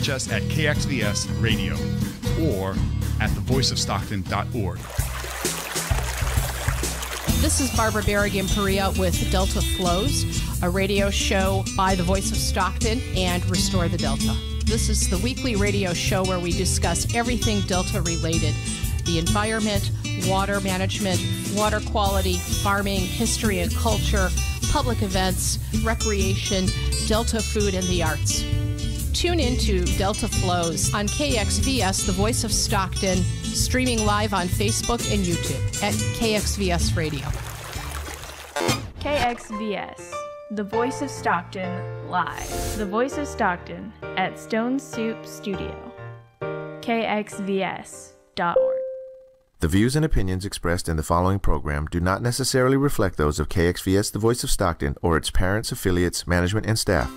catch us at KXVS Radio or at thevoiceofstockton.org. This is Barbara Berrigan-Perea with Delta Flows, a radio show by the Voice of Stockton and Restore the Delta. This is the weekly radio show where we discuss everything Delta related: the environment, water management, water quality, farming, history and culture, public events, recreation, Delta food, and the arts. Tune in to Delta Flows on KXVS, the Voice of Stockton, streaming live on Facebook and YouTube at KXVS Radio. KXVS, the Voice of Stockton, live. The Voice of Stockton at Stone Soup Studio. KXVS.org. The views and opinions expressed in the following program do not necessarily reflect those of KXVS, the Voice of Stockton, or its parents, affiliates, management, and staff.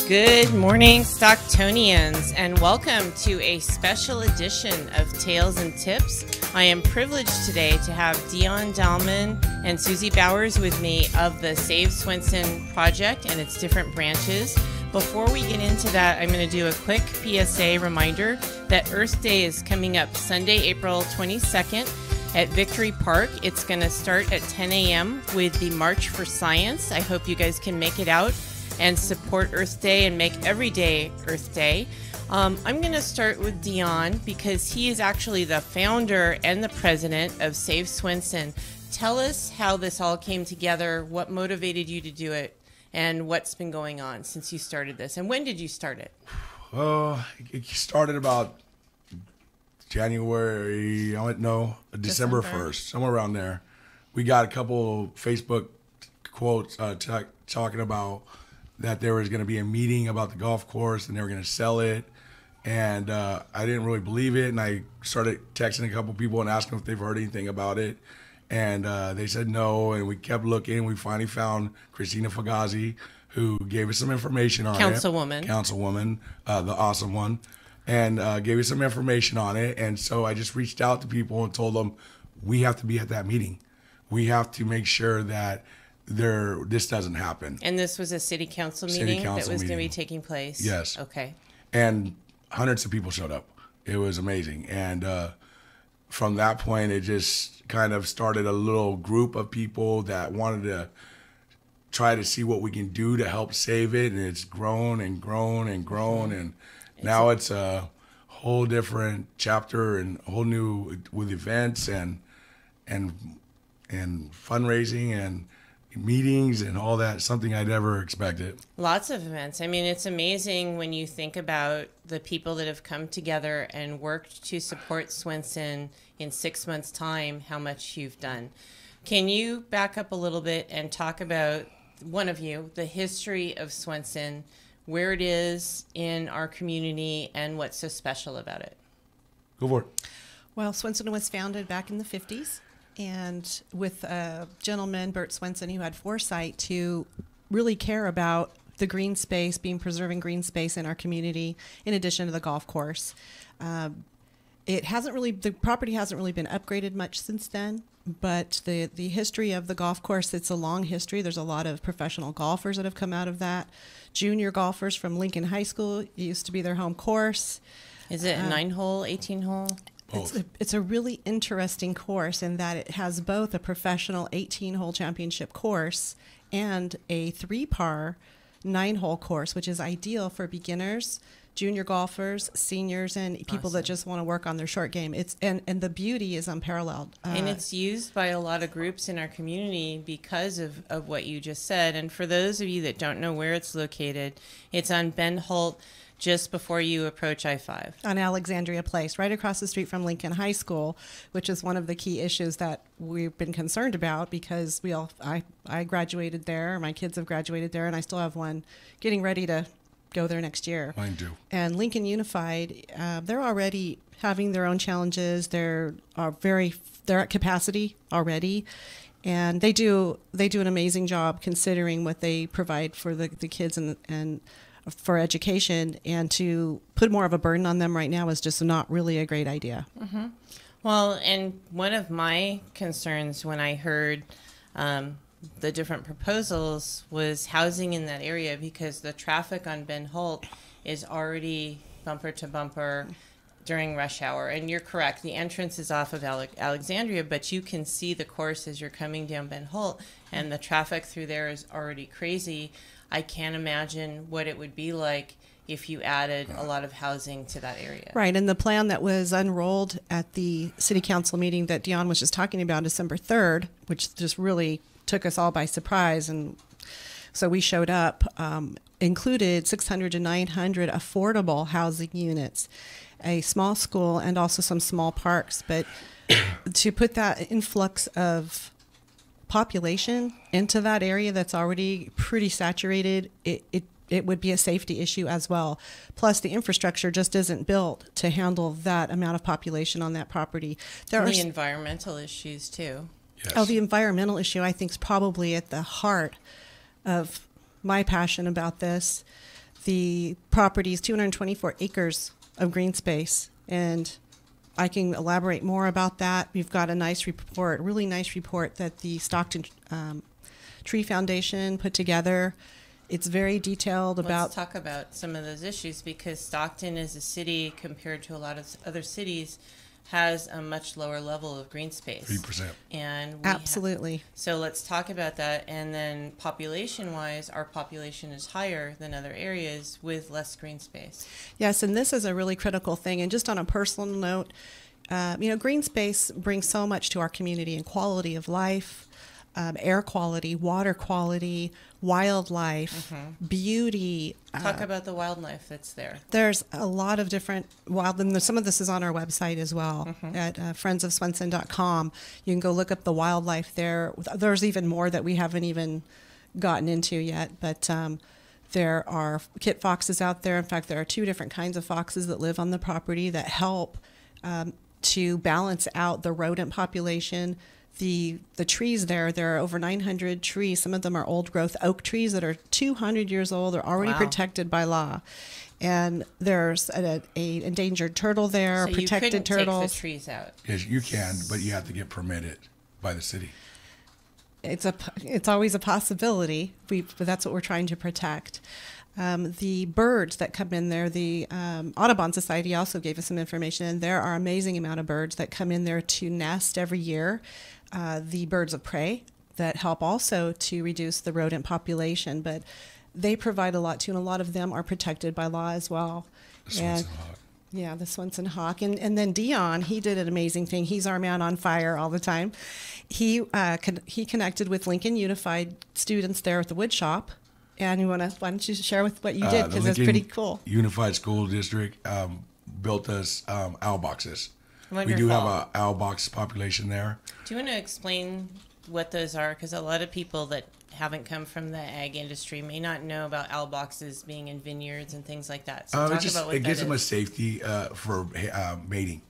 Good morning, Stocktonians, and welcome to a special edition of Tales and Tips. I am privileged today to have Dion Dalman and Suzie Bowers with me of the Save Swenson project and its different branches. Before we get into that, I'm going to do a quick PSA reminder that Earth Day is coming up Sunday, April 22nd at Victory Park. It's going to start at 10 a.m. with the March for Science. I hope you guys can make it out and support Earth Day and make every day Earth Day. I'm going to start with Dion because he is actually the founder and the president of Save Swenson. Tell us how this all came together, what motivated you to do it, and what's been going on since you started this. And when did you start it? It started about January, December 1st, somewhere around there. We got a couple Facebook quotes talking about that there was going to be a meeting about the golf course and they were going to sell it. And I didn't really believe it. And I started texting a couple people and asking if they've heard anything about it. And they said no. And we kept looking. We finally found Christina Fagazi, who gave us some information on it. Councilwoman, the awesome one. And gave us some information on it. And so I just reached out to people and told them, we have to be at that meeting. We have to make sure that this doesn't happen. And this was a city council meeting that was going to be taking place? Yes. Okay. And hundreds of people showed up. It was amazing. And from that point, it just kind of started a little group of people that wanted to try to see what we can do to help save it. And it's grown and grown and grown. And now it's a whole different chapter and a whole new with events and fundraising and meetings and all that, something I never expected. Lots of events. I mean, it's amazing when you think about the people that have come together and worked to support Swenson in 6 months' time, how much you've done. Can you back up a little bit and talk about, one of you, the history of Swenson, where it is in our community, and what's so special about it? Go for it. Well, Swenson was founded back in the 50s. And with a gentleman, Bert Swenson, who had foresight to really care about the green space, preserving green space in our community, in addition to the golf course. The property hasn't really been upgraded much since then, but the history of the golf course, it's a long history. There's a lot of professional golfers that have come out of that. Junior golfers from Lincoln High School, it used to be their home course. Is it a 9-hole, 18-hole? It's a really interesting course in that it has both a professional 18-hole championship course and a 3-par 9-hole course, which is ideal for beginners, junior golfers, seniors, and people that just want to work on their short game. And the beauty is unparalleled. And it's used by a lot of groups in our community because of what you just said. And for those of you that don't know where it's located, it's on Ben Holt, just before you approach I-5. On Alexandria Place, right across the street from Lincoln High School, which is one of the key issues that we've been concerned about because I graduated there, my kids have graduated there, and I still have one getting ready to go there next year. Mine too. And Lincoln Unified, they're already having their own challenges. They're at capacity already. And they do an amazing job considering what they provide for the kids and for education, and to put more of a burden on them right now is just not really a great idea. Mm-hmm. Well, and one of my concerns when I heard the different proposals was housing in that area, because the traffic on Ben Holt is already bumper to bumper during rush hour. And you're correct, the entrance is off of Alexandria, but you can see the course as you're coming down Ben Holt, and the traffic through there is already crazy. I can't imagine what it would be like if you added a lot of housing to that area. Right, and the plan that was unrolled at the city council meeting that Dion was just talking about, December 3rd, which just really took us all by surprise, and so we showed up, included 600 to 900 affordable housing units, a small school, and also some small parks. But to put that influx of population into that area that's already pretty saturated, it would be a safety issue as well. Plus, the infrastructure just isn't built to handle that amount of population on that property. There And are the environmental issues too. Yes. Oh, the environmental issue, I think, is probably at the heart of my passion about this. The property is 224 acres of green space, and I can elaborate more about that. We've got a nice report, really nice report that the Stockton Tree Foundation put together. It's very detailed about... Let's talk about some of those issues, because Stockton is a city, compared to a lot of other cities, has a much lower level of green space. 3%. And Absolutely. So let's talk about that. And then population-wise, our population is higher than other areas with less green space. Yes, and this is a really critical thing. And just on a personal note, green space brings so much to our community and quality of life, air quality, water quality, wildlife, beauty. Talk about the wildlife that's there. There's a lot of different and some of this is on our website as well, at friendsofswenson.com. You can go look up the wildlife there. There's even more that we haven't even gotten into yet, but there are kit foxes out there. In fact, there are 2 different kinds of foxes that live on the property that help to balance out the rodent population. The trees there are over 900 trees. Some of them are old growth oak trees that are 200 years old. They're already protected by law. And there's a endangered turtle there, so protected turtles. You couldn't take the trees out. Yes, you can, but you have to get permitted by the city. It's always a possibility, but that's what we're trying to protect. The birds that come in there, the Audubon Society also gave us some information, and there are amazing amount of birds that come in there to nest every year. The birds of prey that help also to reduce the rodent population, but they provide a lot too, and a lot of them are protected by law as well. The Swenson hawk. Yeah, the Swenson hawk. And then Dion, he did an amazing thing. He's our man on fire all the time. He connected with Lincoln Unified students there at the wood shop. And why don't you share with what you did, because it's pretty cool. Unified School District built us owl boxes. Wonderful. We do have an owl box population there. Do you want to explain what those are? Because a lot of people that haven't come from the ag industry may not know about owl boxes being in vineyards and things like that. So talk about what it gives that them a is. safety for mating.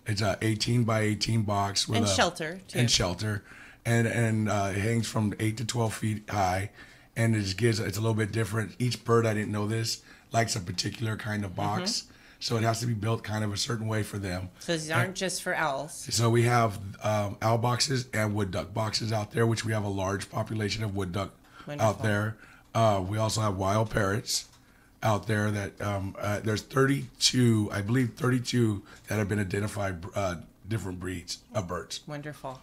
It's a 18 by 18 box with shelter too. And shelter, and it hangs from 8 to 12 feet high, and it just gives it's a little bit different. Each bird, I didn't know this, likes a particular kind of box. So it has to be built kind of a certain way for them. So these aren't just for owls. So we have owl boxes and wood duck boxes out there, which we have a large population of wood duck out there. We also have wild parrots out there that there's 32, I believe 32 that have been identified, different breeds of birds. Wonderful.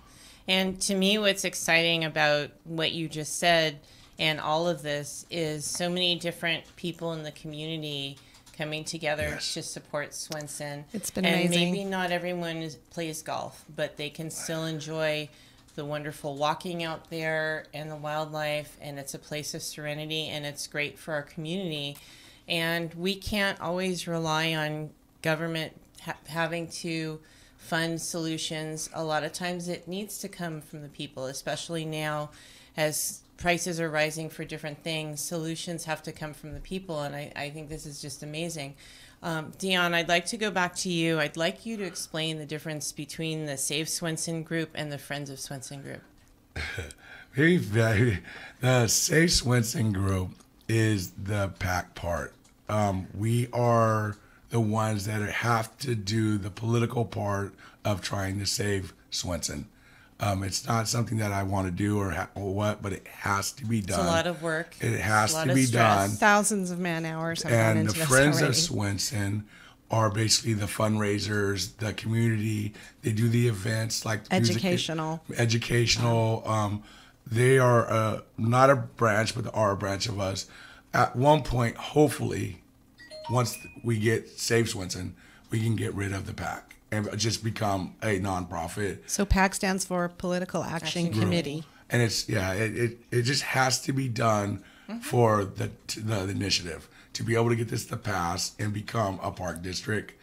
And to me, what's exciting about what you just said and all of this is so many different people in the community coming together to support Swenson. It's been amazing. And maybe not everyone plays golf, but they can still enjoy the wonderful walking out there and the wildlife, and it's a place of serenity, and it's great for our community. And we can't always rely on government having to fund solutions. A lot of times it needs to come from the people, especially now as prices are rising for different things. Solutions have to come from the people, and I think this is just amazing. Dion, I'd like to go back to you. I'd like you to explain the difference between the Save Swenson group and the Friends of Swenson group. The Save Swenson group is the PAC part. We are the ones that have to do the political part of trying to save Swenson. It's not something that I want to do or what, but it has to be done. It's a lot of work. It has to be done. Thousands of man hours have gone And into the this Friends already. of Swenson are basically the fundraisers, the community. They do the events like Educational. They are not a branch, but they are a branch of us. At one point, hopefully, once we get Save Swenson, we can get rid of the PAC and just become a nonprofit. So PAC stands for Political Action Committee. And it's it just has to be done for the initiative to be able to get this to pass and become a park district.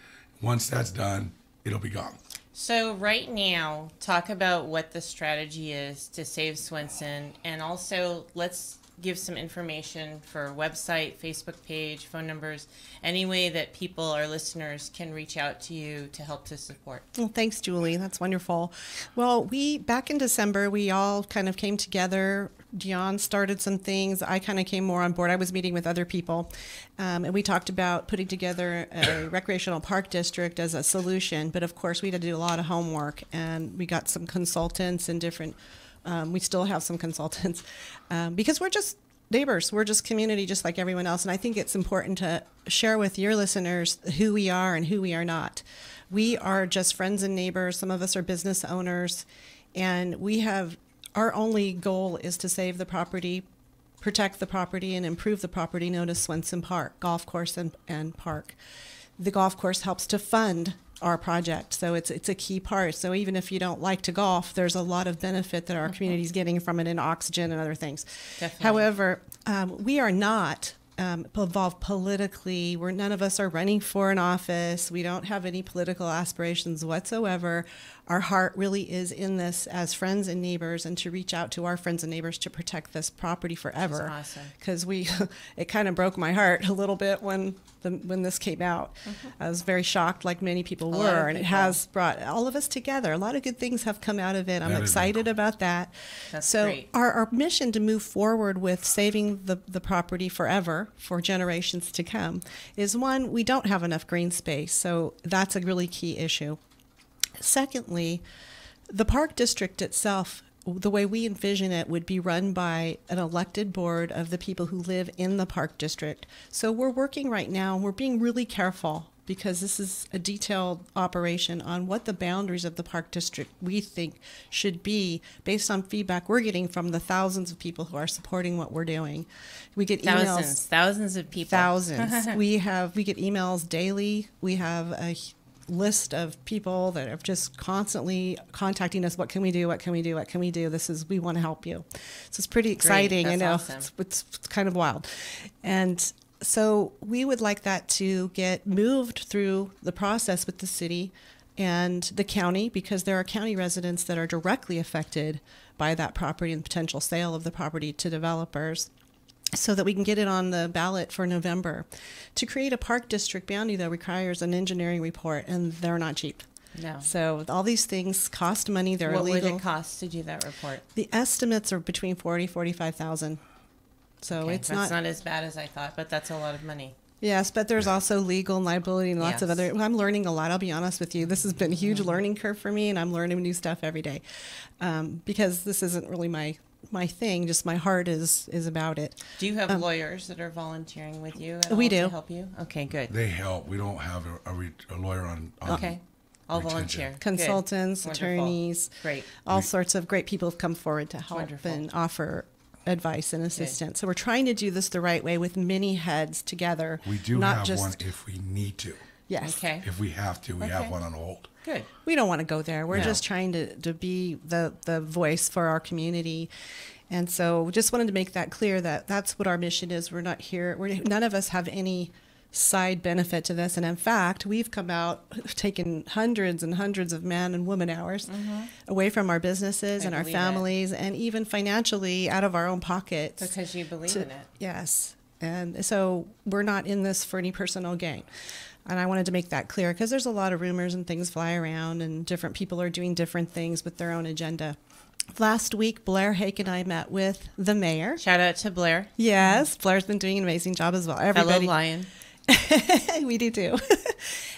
Once that's done, it'll be gone. So right now, talk about what the strategy is to save Swenson, and also let's give some information for website, Facebook page, phone numbers, any way that people, our listeners, can reach out to you to help to support. Well, thanks, Julie. That's wonderful. Well, back in December, we all kind of came together. Dion started some things. I kind of came more on board. I was meeting with other people, and we talked about putting together a recreational park district as a solution. But of course, we had to do a lot of homework, and we got some consultants and different. We still have some consultants because we're just neighbors. We're just community, just like everyone else. And I think it's important to share with your listeners who we are and who we are not. We are just friends and neighbors. Some of us are business owners, and we have. Our only goal is to save the property, protect the property, and improve the property known as Swenson Park, golf course and park. The golf course helps to fund our project, so it's a key part. So even if you don't like to golf, there's a lot of benefit that our community is getting from it in oxygen and other things. Definitely. However, we are not involved politically. None of us are running for an office. We don't have any political aspirations whatsoever. Our heart really is in this as friends and neighbors, and to reach out to our friends and neighbors to protect this property forever. That's awesome. Because it kind of broke my heart a little bit when this came out. I was very shocked, like many people were, and it has brought all of us together. A lot of good things have come out of it. I'm excited about that. That's so great. Our mission to move forward with saving the property forever for generations to come is, one, we don't have enough green space, so that's a really key issue. Secondly, the park district itself, the way we envision it, would be run by an elected board of the people who live in the park district. So we're working right now, we're being really careful because this is a detailed operation on what the boundaries of the park district we think should be based on feedback we're getting from the thousands of people who are supporting what we're doing. We get emails. Thousands of people. Thousands. We get emails daily. We have a list of people that are just constantly contacting us. What can we do? What can we do? What can we do? We want to help you. So it's pretty exciting. That's I know awesome. it's kind of wild. And so we would like that to get moved through the process with the city and the county, because there are county residents that are directly affected by that property and potential sale of the property to developers, so that we can get it on the ballot for November. To create a park district boundary, though, requires an engineering report, and they're not cheap. No. So all these things cost money. They're What illegal. would it cost to do that report? The estimates are between $40,000-$45,000. So Okay, it's that's not as bad as I thought, but that's a lot of money. Yes, but there's also legal and liability and lots of Yes. other. I'm learning a lot. I'll be honest with you. This has been a huge learning curve for me, and I'm learning new stuff every day, because this isn't really my thing. Just my heart is about it. Do you have lawyers that are volunteering with you at We all do. to help you? Okay, good. They help. We don't have a lawyer on Okay. I'll retention. volunteer. Good. Consultants, Wonderful. attorneys, Great. all sorts of great people have come forward to help Wonderful. and offer advice and assistance. So we're trying to do this the right way with many heads together. We do not have just, one if we need to. Yes. Okay. If we have to, we Okay. have one on hold. Good. We don't want to go there. We're No. just trying to be the voice for our community. And so just wanted to make that clear that that's what our mission is. We're not here. None of us have any side benefit to this. And in fact, we've come out, taken hundreds and hundreds of man and woman hours away from our businesses and our believe it. families, and even financially out of our own pockets. Because you believe in it. Yes. And so we're not in this for any personal gain. And I wanted to make that clear because there's a lot of rumors and things fly around, and different people are doing different things with their own agenda. Last week, Blair Hake and I met with the mayor. Shout out to Blair. Yes, Blair's been doing an amazing job as well. Fellow Lion. We do too.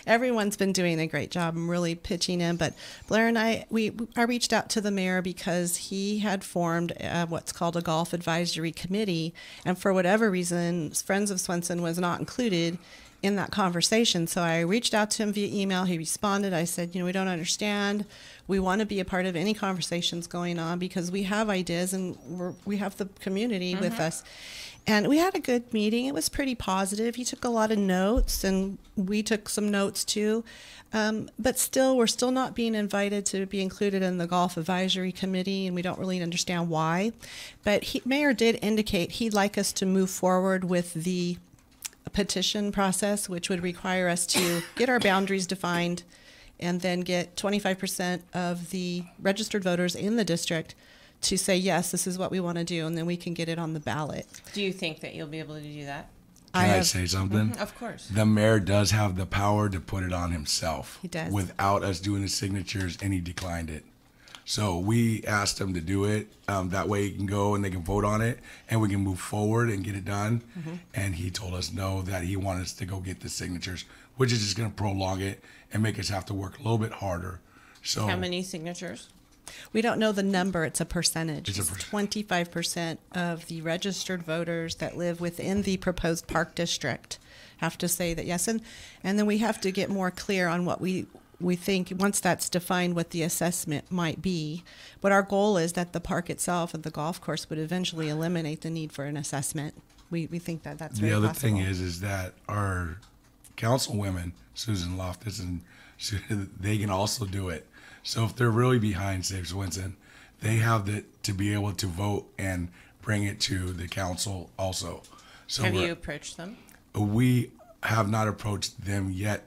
Everyone's been doing a great job. I'm really pitching in. But Blair and I reached out to the mayor because he had formed what's called a golf advisory committee. And for whatever reason, Friends of Swenson was not included in that conversation. So I reached out to him via email. He responded. I said, we don't understand. We want to be a part of any conversations going on because we have ideas and we have the community with us. And we had a good meeting. It was pretty positive. He took a lot of notes, and we took some notes too. But still, we're still not being invited to be included in the Golf Advisory Committee, and we don't really understand why. But Mayor did indicate he'd like us to move forward with the petition process, which would require us to get our boundaries defined and then get 25% of the registered voters in the district to say, yes, this is what we want to do, and then we can get it on the ballot. Do you think that you'll be able to do that? Can I say something? Of course. The mayor does have the power to put it on himself. He does. Without us doing the signatures, and he declined it. So we asked him to do it. That way he can go and they can vote on it, and we can move forward and get it done. And he told us no, that he wanted us to go get the signatures, which is just going to prolong it and make us have to work a little bit harder. So how many signatures? We don't know the number. It's a percentage. It's 25% of the registered voters that live within the proposed park district have to say that yes. And then we have to get more clear on what we think, once that's defined, what the assessment might be. But our goal is that the park itself and the golf course would eventually eliminate the need for an assessment. We think that that's very the other possible. thing is that our councilwomen, Susan Loftus, and they can also do it. So if they're really behind Save Swenson, they have to be able to vote and bring it to the council also. So have you approached them? We have not approached them yet.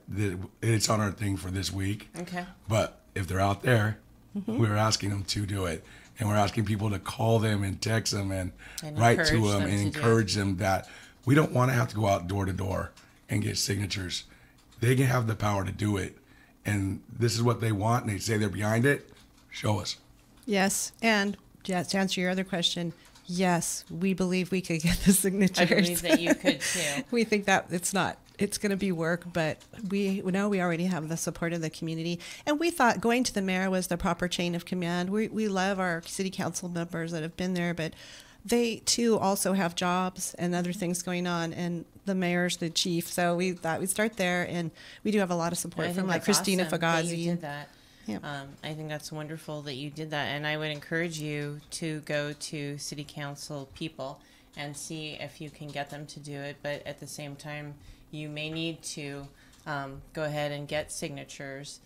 It's on our thing for this week. Okay. But if they're out there, we're asking them to do it. And we're asking people to call them and text them and write to them and encourage them that we don't want to have to go out door to door and get signatures. They can have the power to do it. And this is what they want, and they say they're behind it. Show us. Yes, and to answer your other question, yes, we believe we could get the signatures. I believe that you could too. We think that it's going to be work, but we know we already have the support of the community. And we thought going to the mayor was the proper chain of command. We love our city council members that have been there, but they too also have jobs and other things going on, and the mayor's the chief. So we thought we'd start there, and we do have a lot of support from like Christina awesome Fagazi. that you did that. Yeah. I think that's wonderful that you did that, and I would encourage you to go to city council people and see if you can get them to do it. But at the same time, you may need to go ahead and get signatures.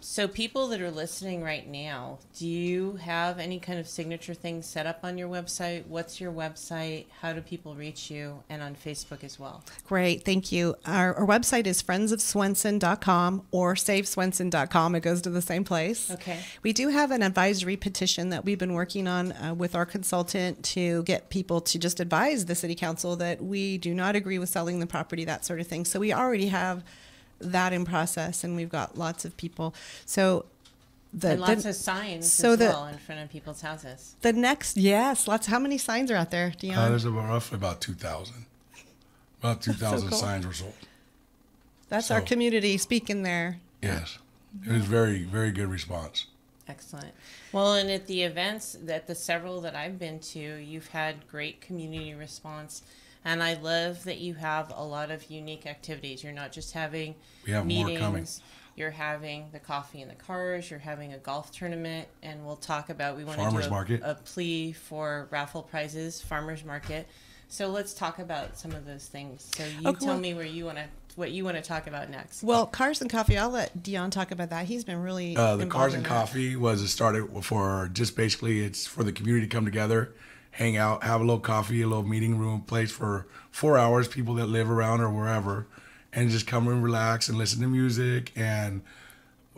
So people that are listening right now, do you have any kind of signature things set up on your website? What's your website? How do people reach you? And on Facebook as well. Great, thank you. Our website is friendsofswenson.com or saveswenson.com. It goes to the same place. Okay. We do have an advisory petition that we've been working on with our consultant to get people to just advise the city council that we do not agree with selling the property, that sort of thing. So we already have that in process, and we've got lots of people. So lots of signs as well in front of people's houses. The next, yes, lots. How many signs are out there, Dion? There's roughly about 2,000. About 2,000 cool. signs were sold. That's our community speaking there. Yes. It was very, very good response. Excellent. Well, and at the events, at the several that I've been to, you've had great community response. And I love that you have a lot of unique activities. You're not just having meetings. More coming. You're having the coffee in the cars. You're having a golf tournament. And we'll talk about, we want Farmers to do market. a plea for raffle prizes, farmers market. So let's talk about some of those things. So you tell me what you want to talk about next. Well, Cars and Coffee, I'll let Dion talk about that. He's been really the Cars and Coffee was started for just basically it's for the community to come together, hang out, have a little coffee, a little meeting room place for 4 hours, people that live around or wherever, and just come and relax and listen to music and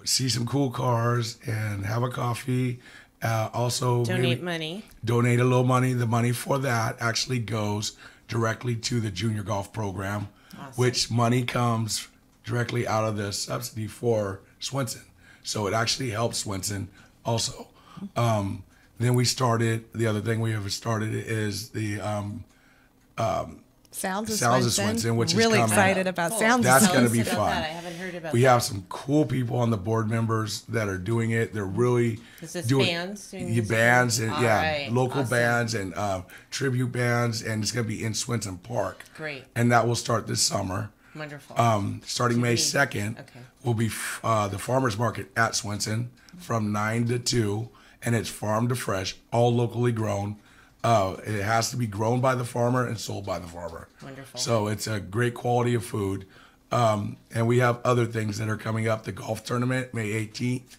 see some cool cars and have a coffee. Also donate money. Donate a little money. The money for that actually goes directly to the junior golf program, awesome. Which money comes directly out of the subsidy for Swenson. So it actually helps Swenson also. Then we started, the other thing we have started is the Sounds of Swenson, which really is coming. excited about Sounds That's of going to Swenson. be fun. I haven't heard about We that. have some cool people on the board members that are doing it. They're really Is this doing bands? Doing yeah, music? bands and All yeah, right. local Awesome. bands and tribute bands, and it's going to be in Swenson Park. Great. And that will start this summer. Wonderful. Starting May 2nd, Okay. will be the farmers market at Swenson from 9 to 2, and it's farm to fresh, all locally grown. It has to be grown by the farmer and sold by the farmer. Wonderful. So it's a great quality of food. And we have other things that are coming up. The golf tournament, May 18th.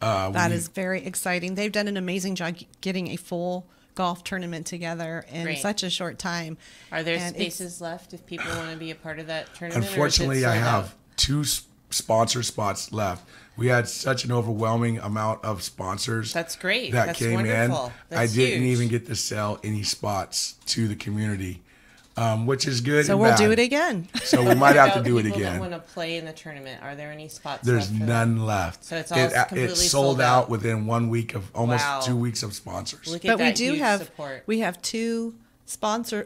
That is very exciting. They've done an amazing job getting a full golf tournament together in Great. such a short time. Are there And spaces left if people want to be a part of that tournament? Unfortunately, or I is it sold have out? 2 sponsor spots left. We had such an overwhelming amount of sponsors. That's great. That That's came wonderful. in. That's I didn't huge. even get to sell any spots to the community, which is good. So and we'll bad. do it again. So we might have to About do it people that again. want to play in the tournament. Are there any spots? There's left for none left. So it's all completely it's sold sold out. out within 1 week of almost Wow. 2 weeks of sponsors. Look at But we that do huge have support. 2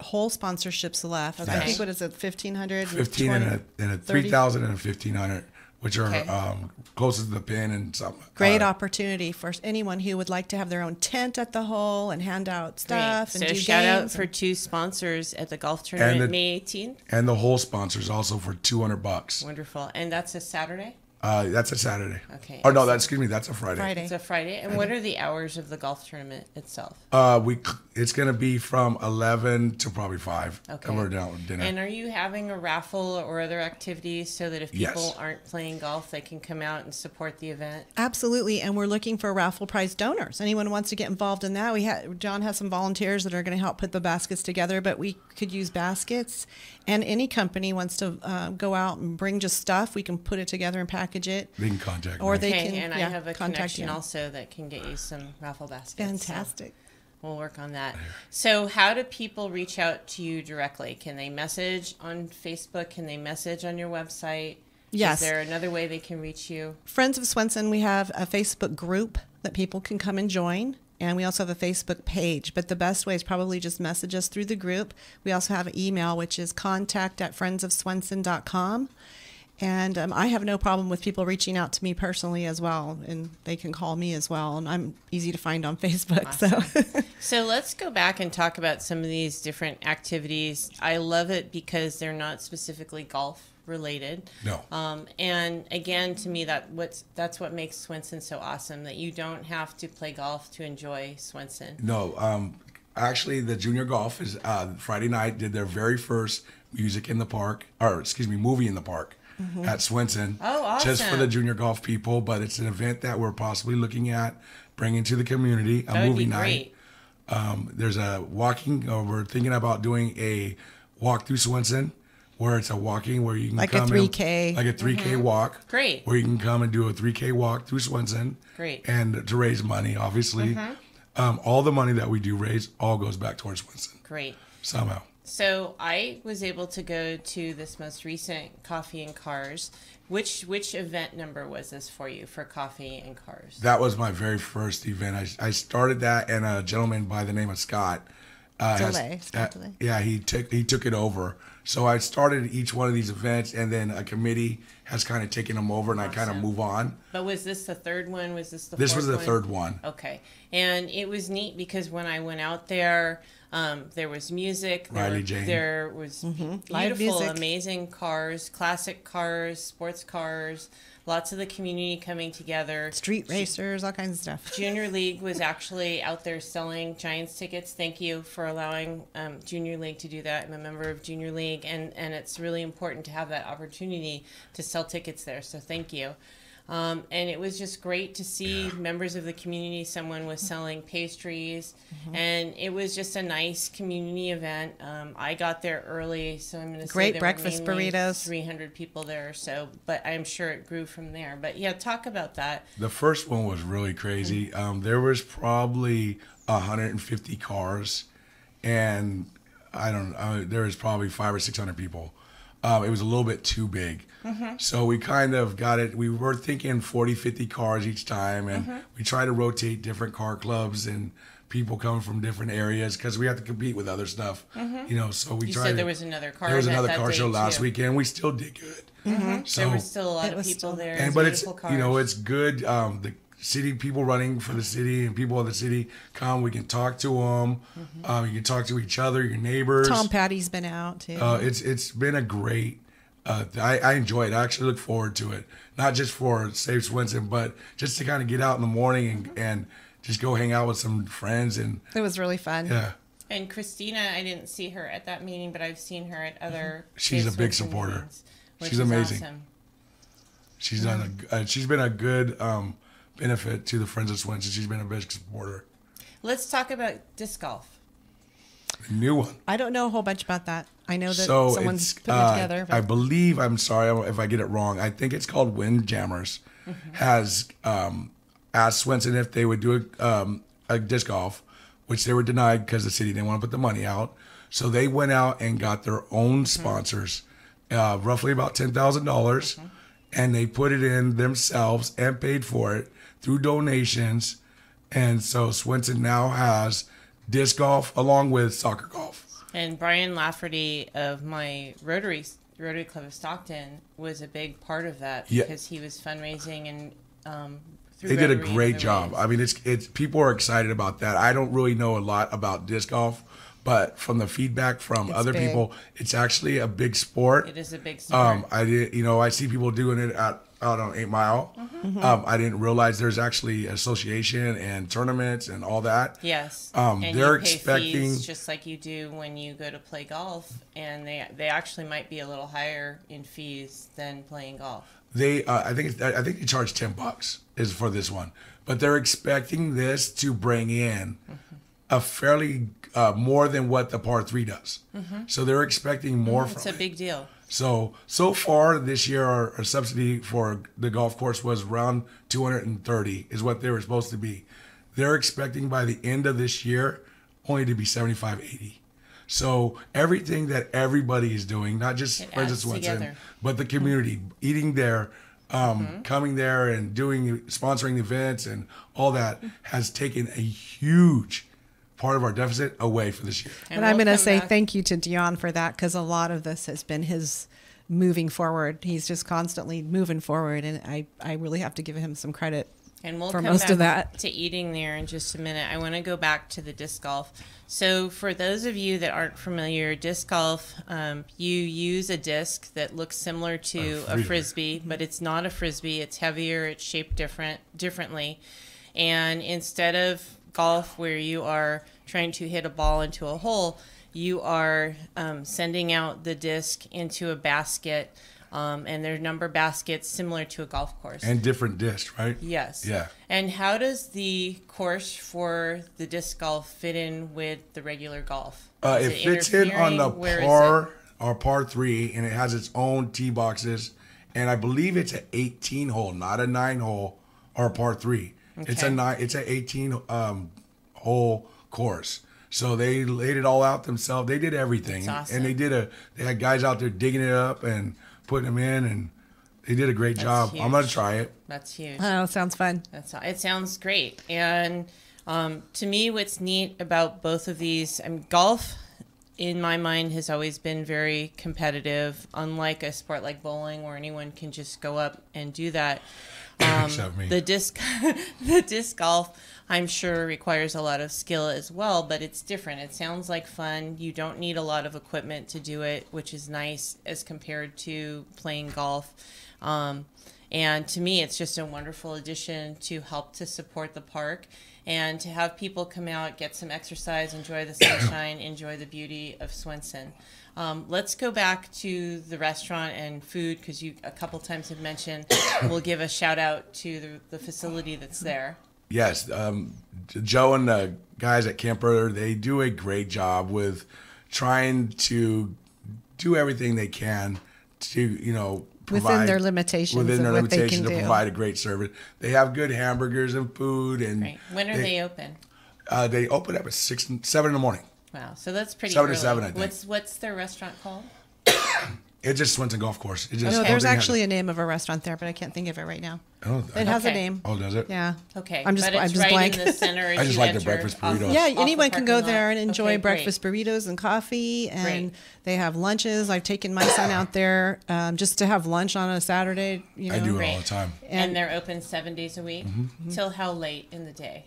whole sponsorships left. I Okay. think what is it, 1,500, 15 and a 30? 3,000 and a 1,500, which are Okay. closest to the pin and some. Great opportunity for anyone who would like to have their own tent at the hole and hand out stuff Great. and So do shout out games. for 2 sponsors at the golf tournament the- May 18th. And the whole sponsors also for $200. Wonderful. And that's a Saturday? That's a Saturday. Okay. Oh no, excuse me, that's a Friday. Friday. It's a Friday. And what are the hours of the golf tournament itself? It's gonna be from 11 to probably 5. Okay. And we're down with dinner. And are you having a raffle or other activities so that if people Yes. aren't playing golf, they can come out and support the event? Absolutely, and we're looking for raffle prize donors. Anyone who wants to get involved in that? John has some volunteers that are going to help put the baskets together, but we could use baskets. And any company wants to go out and bring just stuff, we can put it together and package it. They can contact Or me. they Okay, can and I yeah, have a contact connection you. also that can get you some raffle baskets. so Fantastic. we'll work on that. So how do people reach out to you directly? Can they message on Facebook? Can they message on your website? Yes. Is there another way they can reach you? Friends of Swenson, we have a Facebook group that people can come and join. And we also have a Facebook page, but the best way is probably just message us through the group. We also have an email, which is contact@friendsofswenson.com. And I have no problem with people reaching out to me personally as well, and they can call me as well. And I'm easy to find on Facebook. So So let's go back and talk about some of these different activities. I love it because they're not specifically golf related. No. And again, to me, that's what makes Swenson so awesome, that you don't have to play golf to enjoy Swenson. No, actually, the junior golf is Friday night. Did their very first movie in the park at Swenson. Oh, awesome. Just for the junior golf people, but it's an event that we're possibly looking at bringing to the community. That would movie be night. great. There's a walking. We're thinking about doing a walk through Swenson, where it's a walking where you can Like a come 3K. in, like a 3K walk. Great. Where you can come and do a 3K walk through Swenson. Great. And to raise money, obviously. All the money that we do raise all goes back towards Swenson Great. somehow. So I was able to go to this most recent Coffee and Cars. Which event number was this for you for Coffee and Cars? That was my very first event. I started that, and a gentleman by the name of Scott. Scott DeLay. Yeah, he took it over. So I started each one of these events, and then a committee has kind of taken them over, and I kind of move on. But was this the third one? Was this the This fourth was the one? third one. Okay. And it was neat because when I went out there, there was music. Riley Jane. There was Live beautiful, music. amazing cars, classic cars, sports cars, lots of the community coming together. street racers, all kinds of stuff. Junior League was actually out there selling Giants tickets. Thank you for allowing Junior League to do that. I'm a member of Junior League, and it's really important to have that opportunity to sell tickets there. So thank you. And it was just great to see members of the community. Someone was selling pastries, and it was just a nice community event. I got there early, so I'm going to say Great there breakfast were mainly burritos. 300 people there or so, but I'm sure it grew from there. But yeah, talk about that. The first one was really crazy. There was probably 150 cars, and I don't know, there was probably 500 or 600 people. It was a little bit too big. So we kind of got it. We were thinking 40, 50 cars each time, and we try to rotate different car clubs and people coming from different areas because we have to compete with other stuff. You know, so we You tried. said there was another car. There was another that car day show last too. weekend. We still did good. So There were still a lot It of was people still- there. but it's beautiful you know cars. it's good. The city people running for the city and people of the city come. We can talk to them. You can talk to each other, your neighbors. Tom Petty's been out too. It's been a great. I enjoy it. I actually look forward to it. Not just for Save Swenson, but just to kind of get out in the morning and just go hang out with some friends and It was really fun. yeah. And Christina, I didn't see her at that meeting, but I've seen her at other. She's Save a big Swenson supporter. meetings, which She's is amazing. awesome. She's done she's been a good benefit to the Friends of Swenson. She's been a big supporter. Let's talk about disc golf. A new one. I don't know a whole bunch about that. I know that So someone's it's, putting it together. I But believe, I'm sorry if I get it wrong. I think it's called Windjammers. Has asked Swenson if they would do a disc golf, which they were denied because the city didn't want to put the money out. So they went out and got their own sponsors, roughly about $10,000, and they put it in themselves and paid for it through donations. And so Swenson now has disc golf along with soccer golf. And Brian Lafferty of my Rotary Club of Stockton was a big part of that Yeah. because he was fundraising and through They did a Rotary and great other job. ways. I mean, it's people are excited about that. I don't really know a lot about disc golf, but from the feedback from It's other big. people, it's actually a big sport. It is a big sport. I did, I see people doing it out on 8 Mile. I didn't realize there's actually association and tournaments and all that. Yes. they're and you pay expecting- fees just like you do when you go to play golf, and they actually might be a little higher in fees than playing golf. They, I think they charge $10 is for this one, but they're expecting this to bring in a fairly more than what the par 3 does. So they're expecting more It's from a it. big deal. So far this year, our subsidy for the golf course was around $230 is what they were supposed to be. They're expecting by the end of this year only to be $75.80. So everything that everybody is doing, not just It Friends of adds Swenson, together. but the community eating there, coming there and sponsoring events and all that has taken a huge part of our deficit away for this year. and I'm we'll going to come say back- thank you to Dion for that because a lot of this has been his moving forward. He's just constantly moving forward, and I really have to give him some credit. And we'll for come most back of that. to eating there in just a minute. I want to go back to the disc golf. So for those of you that aren't familiar, disc golf, you use a disc that looks similar to a frisbee, but it's not a frisbee. It's heavier. It's shaped differently. And instead of golf where you are trying to hit a ball into a hole, you are sending out the disc into a basket. And they're number baskets similar to a golf course. And different discs, right? Yes. Yeah. And how does the course for the disc golf fit in with the regular golf? Is It fits in on the interfering? Where is par or par 3, and it has its own tee boxes. And I believe it's an 18 hole, not a 9 hole or a par 3. It's Okay. it's an 18 hole course. So they laid it all out themselves. They did everything, That's awesome. and they had guys out there digging it up and putting them in, and they did a great job. I'm gonna huge. try it. That's huge. Oh, sounds fun. It sounds great. And to me, what's neat about both of these, golf, in my mind, has always been very competitive, unlike a sport like bowling where anyone can just go up and do that. Except me. The disc golf, I'm sure, requires a lot of skill as well, but it's different. It sounds like fun. You don't need a lot of equipment to do it, which is nice as compared to playing golf. And to me, it's just a wonderful addition to help to support the park and to have people come out, get some exercise, enjoy the sunshine, enjoy the beauty of Swenson. Let's go back to the restaurant and food because you a couple times have mentioned we'll give a shout out to the facility that's there. Yes, Joe and the guys at Camper, they do a great job with trying to do everything they can to, provide Within their limitations within of their what they limitations can to do. provide a great service. They have good hamburgers and food, and Right. When are they open? They open up at 7 in the morning. Wow, so that's pretty 7 to early. 7, I think. What's their restaurant called? It's just Swenson Golf Course. It just, No, there's actually a name of a restaurant there, but I can't think of it right now. Oh, It has a Okay. name. oh, does it? Yeah. Okay, I'm just but it's right blank. in the center. As I just you like the enter breakfast off- burritos. Yeah, off the anyone can go parking there lot. and enjoy Okay, great. breakfast burritos and coffee, and Great. they have lunches. I've taken my son out there just to have lunch on a Saturday. You know, I do it all Great. the time. And they're open 7 days a week. Mm-hmm. Till how late in the day?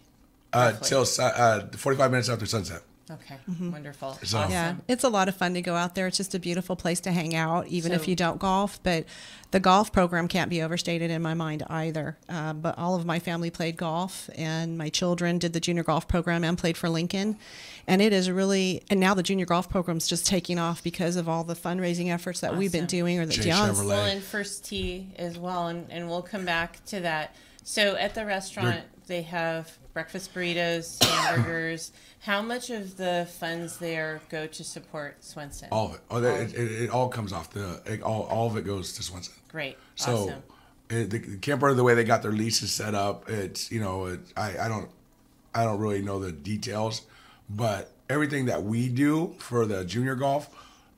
Till 45 minutes after sunset. Okay, wonderful. So- Awesome. Yeah, it's a lot of fun to go out there. It's just a beautiful place to hang out, even if So- you don't golf. But the golf program can't be overstated in my mind either. But all of my family played golf, and my children did the junior golf program and played for Lincoln. And it is really, and now the junior golf program's just taking off because of all the fundraising efforts that we've been Awesome. doing, or that Jay Dion's. Chevrolet. Well, and First Tee as well, and we'll come back to that. So at the restaurant, they have breakfast burritos, hamburgers. How much of the funds there go to support Swenson? All of it. Oh, it all comes off all of it goes to Swenson. Great. So Awesome. the camper, the way they got their leases set up, it's I don't really know the details, but everything that we do for the junior golf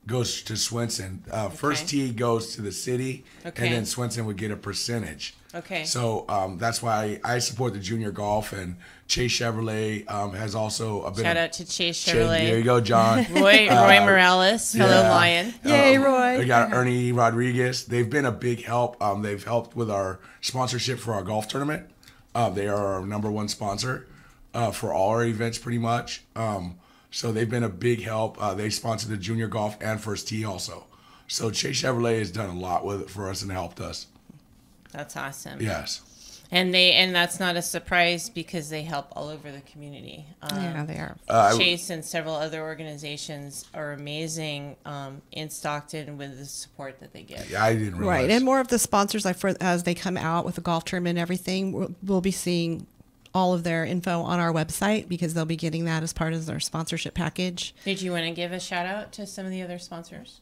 goes to Swenson. First Tee goes to the city, Okay. and then Swenson would get a percentage. Okay. So that's why I support the junior golf, and Chase Chevrolet has also a bit Shout of out to Chase Chase- Chevrolet. There you go, John. Roy Morales, fellow Yeah. Lion. Yay, Roy. We got Ernie Rodriguez. They've been a big help. They've helped with our sponsorship for our golf tournament. They are our number one sponsor for all our events, pretty much. So they've been a big help. They sponsor the junior golf and First Tee also. So Chase Chevrolet has done a lot with it for us and helped us. That's awesome. Yes. And that's not a surprise because they help all over the community. Yeah, they are. Chase and several other organizations are amazing in Stockton with the support that they give. Yeah, I didn't realize. Right, and more of the sponsors, as they come out with the golf tournament and everything, we'll be seeing all of their info on our website, because they'll be getting that as part of their sponsorship package. Did you want to give a shout out to some of the other sponsors?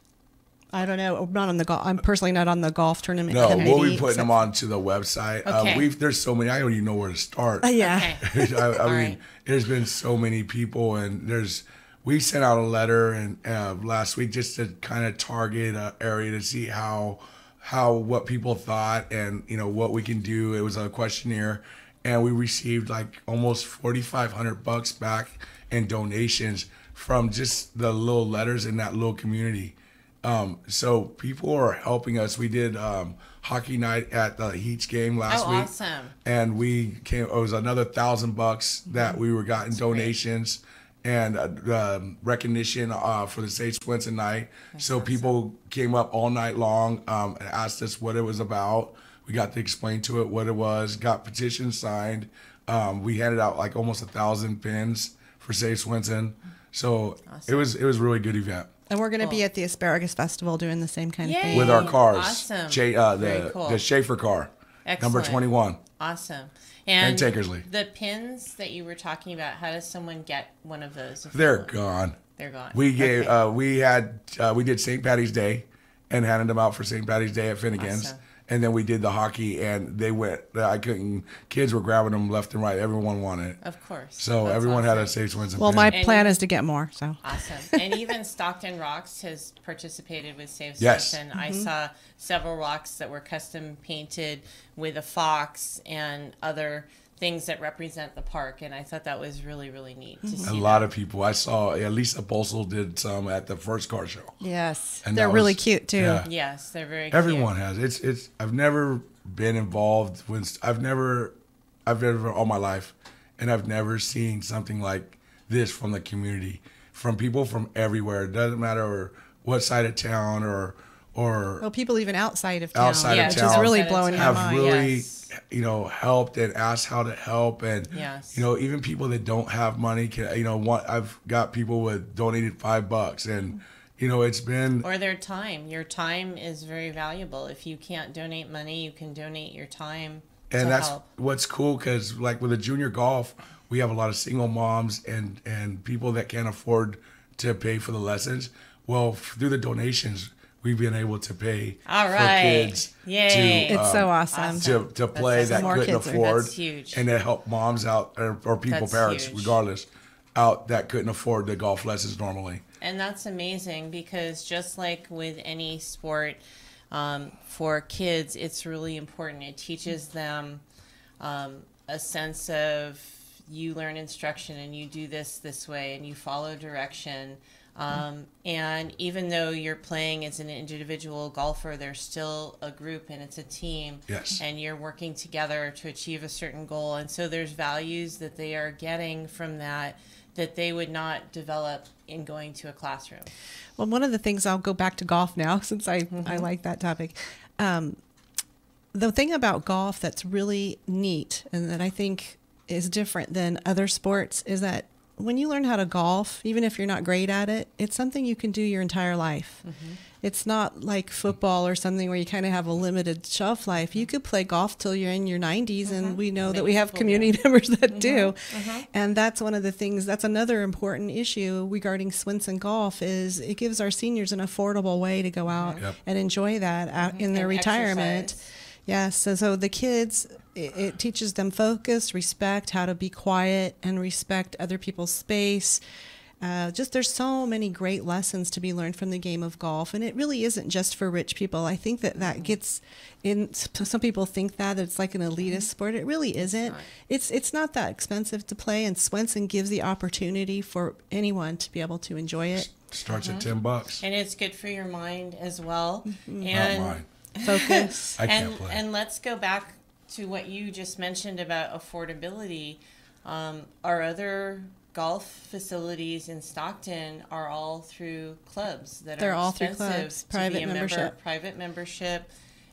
I don't know. I'm not on the golf. I'm personally not on the golf tournament No, committee. we'll be putting them onto the website. Okay. There's so many. I don't even know where to start. Yeah. Okay. I mean, right. there's been so many people, and we sent out a letter and last week just to kind of target an area to see what people thought and what we can do. It was a questionnaire, and we received like almost $4,500 back in donations from just the little letters in that little community. So people are helping us. We did hockey night at the Heats game last week. Awesome. And it was another $1,000 that we were gotten donations and recognition for the Sage Swenson night. So people came up all night long and asked us what it was about. We got to explain to it what it was, got petitions signed. We handed out like almost 1,000 pins for Sage Swenson. So it was a really good event. And we're going to be at the Asparagus Festival doing the same kind of Yay. thing. With our cars. Awesome. The cool. the Schaefer car, number Excellent. 21. Awesome. And Tankersley. The pins that you were talking about, how does someone get one of those? if They're they want? gone. They're gone. We gave Okay. we did St. Patty's Day and handed them out for St. Patty's Day at Finnegan's. Awesome. And then we did the hockey, and they went. Kids were grabbing them left and right. Everyone wanted it. Of course. So That's everyone had a awesome. Sage Swenson Well, pin. my And- plan is to get more. So Awesome. And even Stockton Rocks has participated with Save Yes. Swenson. I saw several rocks that were custom painted with a fox and other things that represent the park, and I thought that was really, really neat to see. a lot of people. I saw Lisa Bolsel did some at the first car show. yes, And they're that really was- cute too. yeah. Yes, they're very Everyone cute. has. It's. I've never been involved with. I've never all my life, and I've never seen something like this from the community, from people from everywhere. It doesn't matter what side of town or Well, people even outside of town, Outside of which town. is really Outside of blowing my town. have mind. really Yes. helped and asked how to help, and Yes. even people that don't have money can I've got people with donated $5, and it's been Or their time. Your time is very valuable. If you can't donate money, you can donate your time and to that's help. what's cool, because like with the junior golf, we have a lot of single moms and people that can't afford to pay for the lessons. Well, through the donations, we've been able to pay All for right. kids Yay. It's so awesome. to play That's that more couldn't kids are- afford, That's huge. and to help moms out or people, That's parents, huge. regardless, out that couldn't afford the golf lessons normally. And that's amazing, because just like with any sport, for kids, it's really important. It teaches them a sense of, you learn instruction and you do this way and you follow direction. And even though you're playing as an individual golfer, there's still a group and it's a team. Yes. And you're working together to achieve a certain goal. And so there's values that they are getting from that they would not develop in going to a classroom. Well, one of the things, I'll go back to golf now since I like that topic. The thing about golf that's really neat and that I think is different than other sports is that when you learn how to golf, even if you're not great at it, it's something you can do your entire life. It's not like football or something where you kind of have a limited shelf life. You could play golf till you're in your 90s, and we know that we have community members that do. And that's one of the things, that's another important issue regarding Swenson Golf, is it gives our seniors an affordable way to go out and enjoy that out in their retirement. Exercise. Yes, so the kids, it teaches them focus, respect, how to be quiet, and respect other people's space. Just there's so many great lessons to be learned from the game of golf, and it really isn't just for rich people. I think that gets in. Some people think that it's like an elitist sport. It really isn't. It's not that expensive to play, and Swenson gives the opportunity for anyone to be able to enjoy it. Starts at $10. And it's good for your mind as well. Not And mine. Focus. I can't play. And let's go back to what you just mentioned about affordability. Our other golf facilities in Stockton are all through clubs that They're are all through expensive clubs, to private be a membership. member, private membership.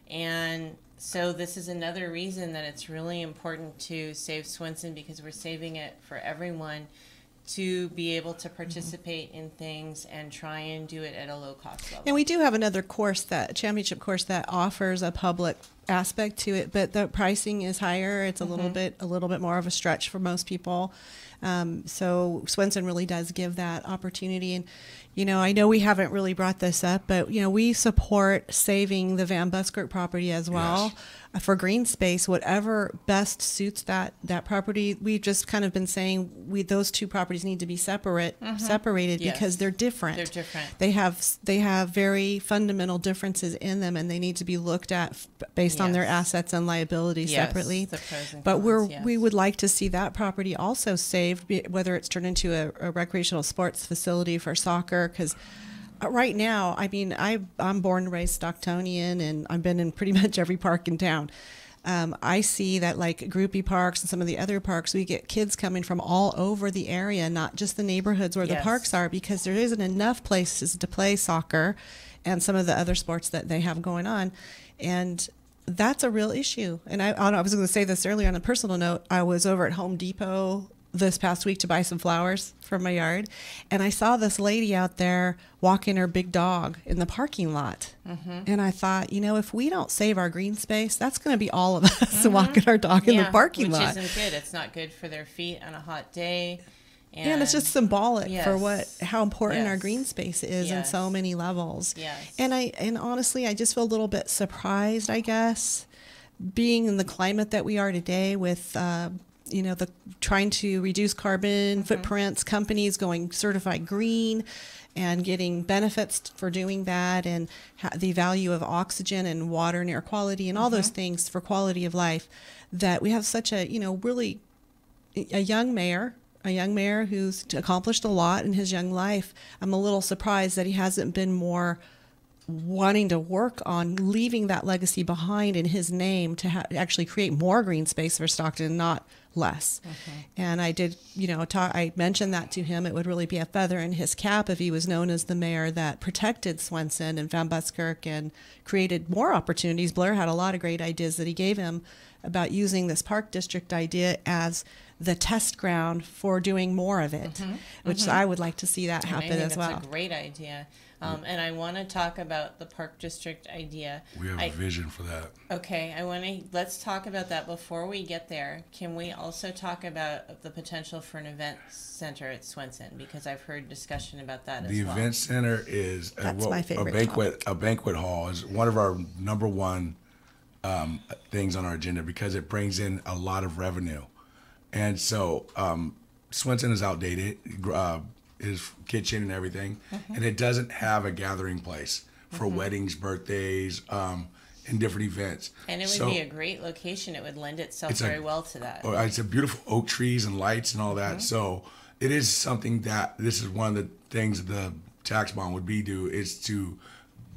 And so this is another reason that it's really important to save Swenson, because we're saving it for everyone to be able to participate in things and try and do it at a low cost level. And we do have another course, that championship course, that offers a public aspect to it, but the pricing is higher. It's a little bit more of a stretch for most people. So Swenson really does give that opportunity. And, you know, I know we haven't really brought this up, but, you know, we support saving the Van Buskirk property as well. For green space, whatever best suits that property. We've just kind of been saying those two properties need to be separated because they're different. They're different. They have very fundamental differences in them, and they need to be looked at based on their assets and liabilities separately. The pros and but cons, we would like to see that property also saved, whether it's turned into a recreational sports facility for soccer, because right now, I mean, I'm born and raised Stocktonian, and I've been in pretty much every park in town. I see that, like Groupie Parks and some of the other parks, we get kids coming from all over the area, not just the neighborhoods where the parks are, because there isn't enough places to play soccer and some of the other sports that they have going on. And that's a real issue. And I was going to say this earlier on a personal note. I was over at Home Depot this past week to buy some flowers for my yard, and I saw this lady out there walking her big dog in the parking lot. And I thought, you know, if we don't save our green space, that's going to be all of us walking our dog in the parking lot. Which isn't good. It's not good for their feet on a hot day. And it's just symbolic for how important our green space is in so many levels. And honestly, I just feel a little bit surprised, I guess, being in the climate that we are today with you know, the trying to reduce carbon footprints, companies going certified green and getting benefits for doing that, and the value of oxygen and water and air quality and all those things for quality of life, that we have such a, you know, really a young mayor who's accomplished a lot in his young life. I'm a little surprised that he hasn't been more wanting to work on leaving that legacy behind in his name to actually create more green space for Stockton, not less. And I did, you know, I mentioned that to him. It would really be a feather in his cap if he was known as the mayor that protected Swenson and Van Buskirk and created more opportunities. Blair had a lot of great ideas that he gave him about using this park district idea as the test ground for doing more of it, which I would like to see that happen as well. That's a great idea. And I want to talk about the park district idea. We have a vision for that. Okay, let's talk about that. Before we get there, can we also talk about the potential for an event center at Swenson? Because I've heard discussion about that as well. The event center is a banquet hall is one of our number one things on our agenda, because it brings in a lot of revenue. And so Swenson is outdated. his kitchen and everything, and it doesn't have a gathering place for weddings, birthdays, and different events. And it would be a great location. It would lend itself very well to that. It's a beautiful oak trees and lights and all that. So it is something that this is one of the things the tax bond would do is to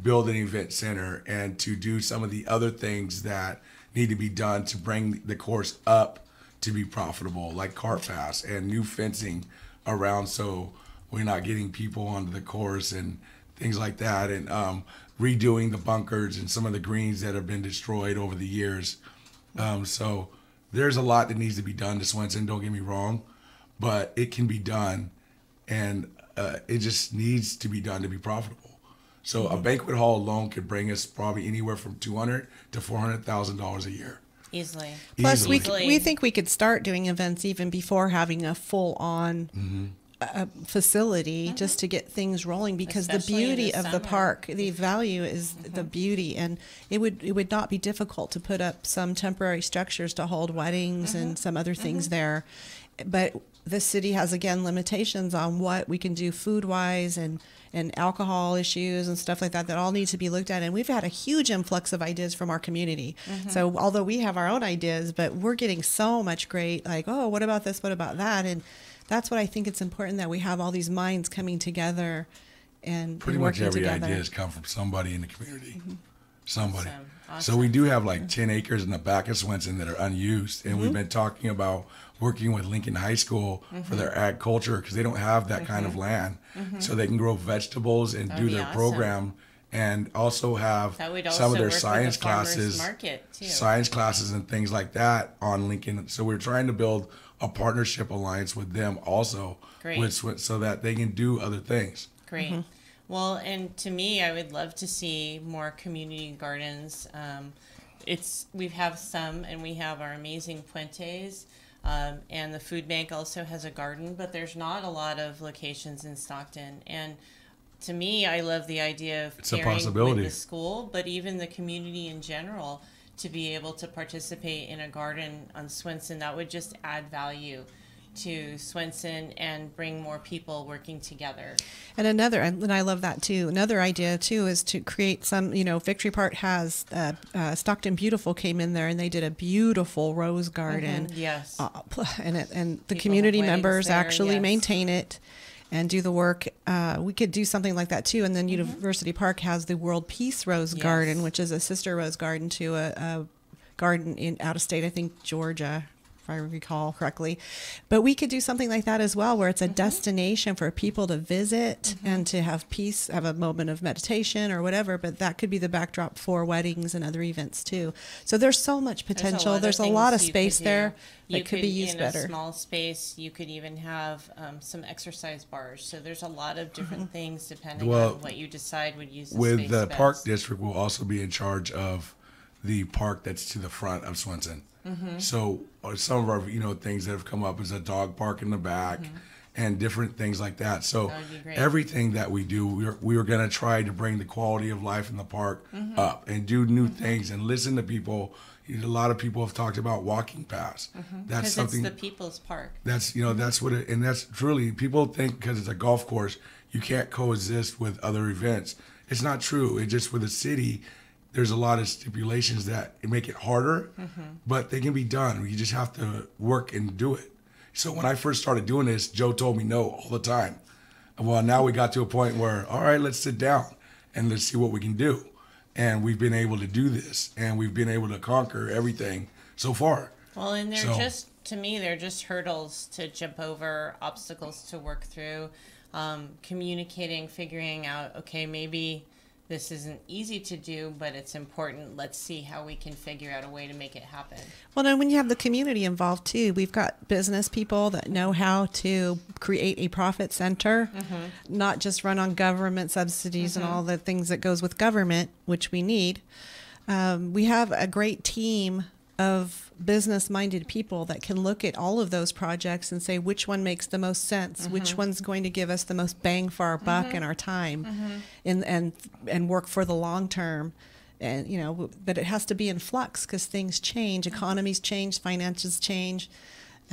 build an event center and to do some of the other things that need to be done to bring the course up to be profitable, like cart pass and new fencing around so we're not getting people onto the course and things like that, and redoing the bunkers and some of the greens that have been destroyed over the years. So there's a lot that needs to be done to Swenson, don't get me wrong, but it can be done, and it just needs to be done to be profitable. So a banquet hall alone could bring us probably anywhere from $200,000 to $400,000 a year. Easily. Plus, we think we could start doing events even before having a full-on facility just to get things rolling, because especially the beauty of the park, the value is the beauty, and it would not be difficult to put up some temporary structures to hold weddings and some other things there. But the city has, again, limitations on what we can do food-wise and alcohol issues and stuff like that all need to be looked at. And we've had a huge influx of ideas from our community. So although we have our own ideas, but we're getting so much great, like, oh, what about this, what about that? And that's what I think it's important, that we have all these minds coming together and pretty much every together. idea has come from somebody in the community. Somebody. Awesome. So we do have like 10 acres in the back of Swenson that are unused, and we've been talking about working with Lincoln High School for their ag culture, because they don't have that kind of land, so they can grow vegetables and do their program, and also have some of their science classes, and things like that on Lincoln. So we're trying to build a partnership alliance with them also, so that they can do other things. Great. Well, and to me, I would love to see more community gardens. We have some, and we have our amazing puentes, and the food bank also has a garden, but there's not a lot of locations in Stockton. And to me, I love the idea of pairing with the school, but even the community in general, to be able to participate in a garden on Swenson. That would just add value to Swenson and bring more people working together. And I love that too. Another idea too is to create some, Victory Park has, Stockton Beautiful came in there and they did a beautiful rose garden. Yes. And the community members actually maintain it and do the work. We could do something like that too. And then University Park has the World Peace Rose Garden, which is a sister rose garden to a garden out of state, I think Georgia, if I recall correctly. But we could do something like that as well, where it's a destination for people to visit and to have peace, have a moment of meditation or whatever. But that could be the backdrop for weddings and other events too. So there's so much potential. There's a lot of space there that could be used better. In a small space, you could even have some exercise bars. So there's a lot of different things depending on what you decide would use the space with the best. Park District will also be in charge of the park that's to the front of Swenson. So some of our things that have come up is a dog park in the back and different things like that. So everything that we do, we are going to try to bring the quality of life in the park up and do new things and listen to people. A lot of people have talked about walking paths. That's something. It's the people's park. That's that's what it, and that's truly, people think because it's a golf course you can't coexist with other events. It's not true. It's just with the city. There's a lot of stipulations that make it harder, but they can be done. You just have to work and do it. So when I first started doing this, Joe told me no all the time. Well, now we got to a point where, all right, let's sit down and let's see what we can do. And we've been able to do this, and we've been able to conquer everything so far. Well, and to me, they're just hurdles to jump over, obstacles to work through, communicating, figuring out, okay, maybe this isn't easy to do, but it's important. Let's see how we can figure out a way to make it happen. Well, and when you have the community involved too, we've got business people that know how to create a profit center, not just run on government subsidies and all the things that goes with government, which we need. We have a great team of business-minded people that can look at all of those projects and say which one makes the most sense, which one's going to give us the most bang for our buck and our time, and work for the long term. And but it has to be in flux because things change, economies change, finances change,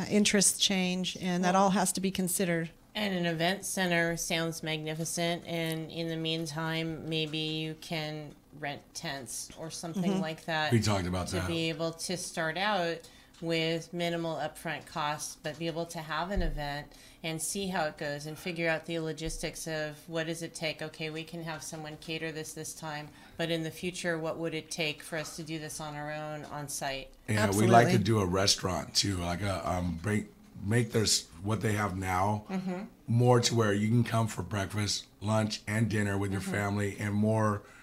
interests change, and that all has to be considered And an event center sounds magnificent. And in the meantime, maybe you can rent tents or something like that. We talked about to that. be able to start out with minimal upfront costs, but be able to have an event and see how it goes and figure out the logistics of what does it take. Okay, we can have someone cater this time, but in the future, what would it take for us to do this on our own on site? Yeah, Absolutely. we like to do a restaurant too, like a make this what they have now more to where you can come for breakfast, lunch, and dinner with your family, and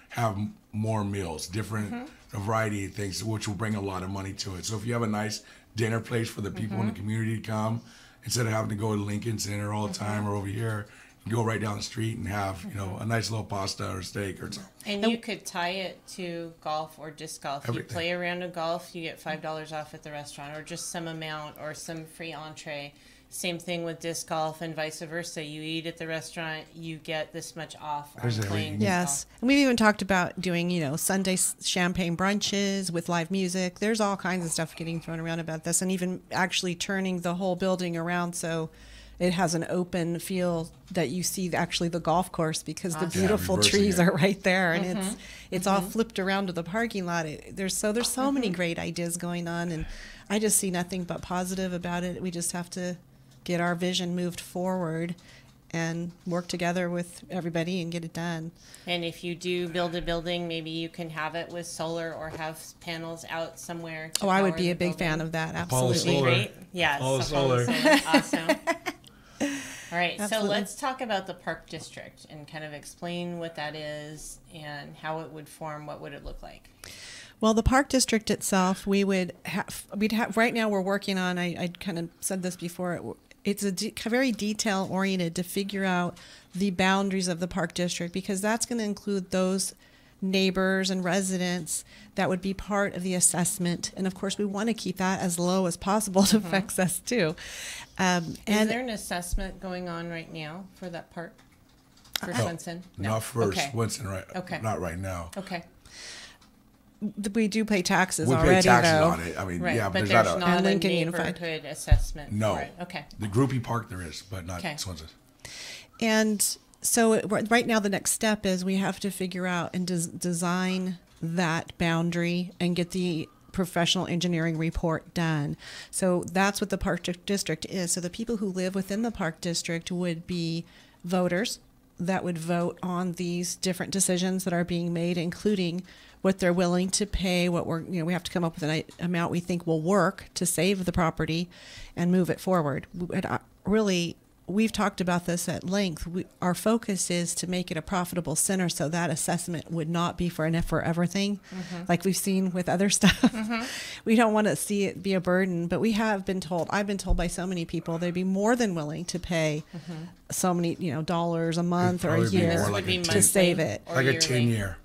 have more meals, different a variety of things, which will bring a lot of money to it. So if you have a nice dinner place for the people in the community to come, instead of having to go to Lincoln Center all the time or over here, you go right down the street and have a nice little pasta or steak or something. And you could tie it to golf or disc golf. Everything. You play a round of golf, you get $5 off at the restaurant, or just some amount, or some free entree. Same thing with disc golf and vice versa. You eat at the restaurant, you get this much off on There's playing everything. disc Yes. golf. And we've even talked about doing, Sunday champagne brunches with live music. There's all kinds of stuff getting thrown around about this, and even actually turning the whole building around so it has an open feel that you see actually the golf course, because the beautiful reversing trees it. are right there, and it's all flipped around to the parking lot. There's so many great ideas going on, and I just see nothing but positive about it. We just have to get our vision moved forward and work together with everybody and get it done. And if you do build a building, maybe you can have it with solar or have panels out somewhere. To I would power be the a big fan building. of that. Apollo Absolutely. Solar. Great. Yes. Apollo Apollo Solar. Awesome. All right, so Absolutely. let's talk about the park district and kind of explain what that is and how it would form. What would it look like? Well, the park district itself, we'd have right now we're working on, I kind of said this before, it's very detail oriented to figure out the boundaries of the park district, because that's going to include those neighbors and residents that would be part of the assessment. And of course, we want to keep that as low as possible to affect us too. Is there an assessment going on right now for that park? For Swenson? Not for Okay. Swenson, right? Okay. Not right now. Okay. we do pay taxes We already, pay taxes though. on it. I mean, Right, yeah, but there's there's not a not a Lincoln Unified. neighborhood assessment no. for it. Okay. The groupie park there is, but not Okay. Swenson. And so right now the next step is we have to figure out and design that boundary and get the professional engineering report done. So that's what the park district is. So the people who live within the park district would be voters that would vote on these different decisions that are being made, including what they're willing to pay, what we have to come up with an amount we think will work to save the property and move it forward. We've talked about this at length. Our focus is to make it a profitable center, so that assessment would not be for an forever thing, like we've seen with other stuff. We don't want to see it be a burden, but I've been told by so many people they'd be more than willing to pay so many dollars a month or a probably be year more This like would be a monthly to save it. or Like a yearly? 10-year.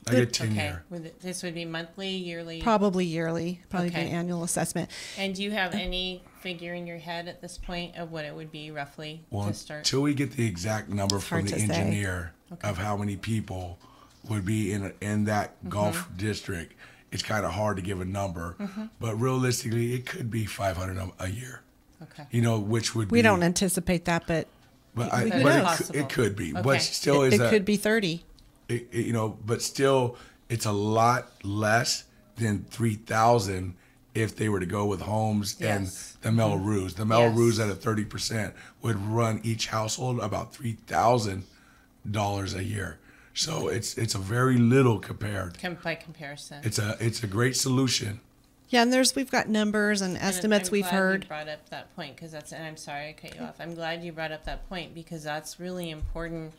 Like a 10 Okay. year. This would be monthly, yearly? Probably yearly, probably Okay. an annual assessment. And do you have any figure in your head at this point of what it would be roughly Well, to start? until we get the exact number from hard the to say. engineer of how many people would be in that golf district, it's kind of hard to give a number. But realistically, it could be 500 a year. Okay. Which would be. We don't anticipate that, but But, who knows? it could be. Okay. But still it could be 30. But still, it's a lot less than 3,000 if they were to go with homes and Yes. the Melrose. The Melrose Yes. at a 30% would run each household about $3,000 a year. So it's a very little compared. By comparison. It's a great solution. Yeah, and we've got numbers and estimates I'm we've glad heard. You brought up that point because and I'm sorry I cut you off. I'm glad you brought up that point because that's really important.